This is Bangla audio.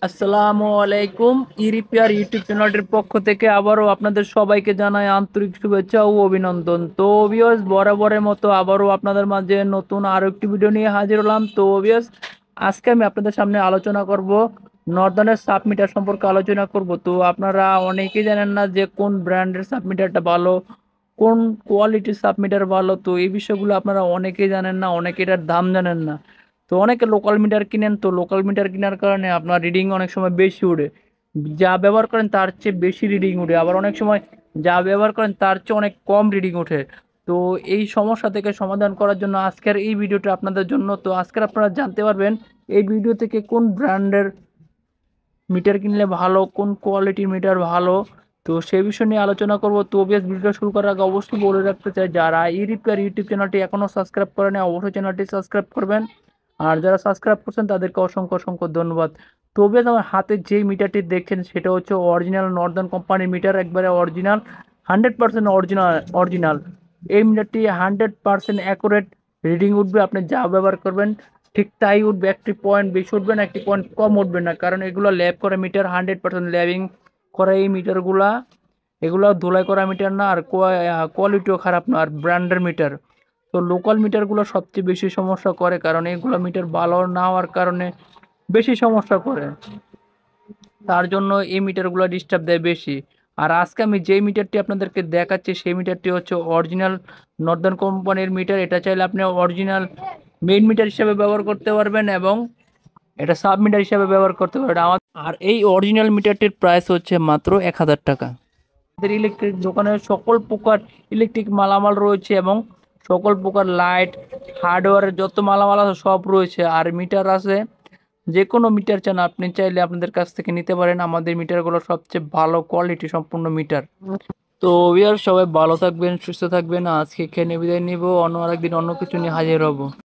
আসসালামু আলাইকুম। ইরিপিয়ার ইউটিউব চ্যানেলটির পক্ষ থেকে আবারও আপনাদের সবাইকে জানাই আন্তরিক শুভেচ্ছা ও অভিনন্দন। তো ভিউয়ার্স, বরাবরের মতো আবারও আপনাদের মাঝে নতুন আরো একটি ভিডিও নিয়ে হাজির হলাম। তো ভিউয়ার্স, আজকে আমি আপনাদের সামনে আলোচনা করব নর্দনের সাবমিটার সম্পর্কে আলোচনা করব। তো আপনারা অনেকেই জানেন না যে কোন ব্র্যান্ডের সাবমিটারটা ভালো, কোন কোয়ালিটির সাবমিটার ভালো। তো এই বিষয়গুলো আপনারা অনেকেই জানেন না, অনেকে এটার দাম জানেন না। তো অনেকে লোকাল মিটার কিনেন, তো লোকাল মিটার কেনার কারণে আপনার রিডিং অনেক সময় বেশি উঠে, যা ব্যবহার করেন তার চেয়ে বেশি রিডিং উঠে, আবার অনেক সময় যা ব্যবহার করেন তার চেয়ে অনেক কম রিডিং ওঠে। তো এই সমস্যা থেকে সমাধান করার জন্য আজকের এই ভিডিওটা আপনাদের জন্য। তো আজকের আপনারা জানতে পারবেন এই ভিডিও থেকে কোন ব্র্যান্ডের মিটার কিনলে ভালো, কোন কোয়ালিটির মিটার ভালো। তো সেই বিষয় নিয়ে আলোচনা করব। তো অবভিয়াস ভিডিও শুরু করার আগে অবশ্যই বলে রাখতে চাই, যারা এই রিপেয়ার ইউটিউব চ্যানেলটি এখনও সাবস্ক্রাইব করেন অবশ্যই চ্যানেলটি সাবস্ক্রাইব করবেন। আর যারা সাবস্ক্রাইব করছেন তাদেরকে অসংখ্য অসংখ্য ধন্যবাদ। তো অবভিয়াস আমার হাতে যেই মিটারটি দেখছেন সেটা হচ্ছে অরিজিনাল নর্দার্ন কোম্পানির মিটার, একবারে অরিজিনাল, 100% অরিজিনাল অরিজিনাল। এই মিটারটি 100% অ্যাকুরেট রিডিং উঠবে, আপনি যা ব্যবহার করবেন ঠিক তাই উঠবে। একটি পয়েন্ট বেশি উঠবে না, একটি পয়েন্ট কম উঠবে না, কারণ এগুলো ল্যাব করা মিটার, 100% ল্যাবিং করা এই মিটারগুলা। এগুলো ধুলাই করা মিটার না, আর কোয়ালিটিও খারাপ না, আর ব্র্যান্ডের মিটার। তো লোকাল মিটারগুলো সবচেয়ে বেশি সমস্যা করে, কারণ এগুলো মিটার ভালো না হওয়ার কারণে বেশি সমস্যা করে, তার জন্য এই মিটারগুলো ডিস্টার্ব দেয় বেশি। আর আজকে আমি যেই মিটারটি আপনাদেরকে দেখাচ্ছি সেই মিটারটি হচ্ছে অরিজিনাল নর্দার্ন কোম্পানির মিটার। এটা চাইলে আপনি অরিজিনাল মেইন মিটার হিসেবে ব্যবহার করতে পারবেন, এবং এটা সাব মিটার হিসেবে ব্যবহার করতে পারবেন। আর এই অরিজিনাল মিটারটির প্রাইস হচ্ছে মাত্র 1000 টাকা। আমাদের ইলেকট্রিক দোকানে সকল প্রকার ইলেকট্রিক মালামাল রয়েছে, এবং সকল প্রকার লাইট, হার্ডওয়্যারের যত মালামাল আছে সব রয়েছে। আর মিটার আছে, যে কোনো মিটার চান আপনি চাইলে আপনাদের কাছ থেকে নিতে পারেন। আমাদের মিটারগুলো সবচেয়ে ভালো কোয়ালিটি সম্পূর্ণ মিটার। তো সবাই ভালো থাকবেন, সুস্থ থাকবেন। আজকে এখানে বিদায় নিব, অন্য আরেকদিন অন্য কিছু নিয়ে হাজির হব।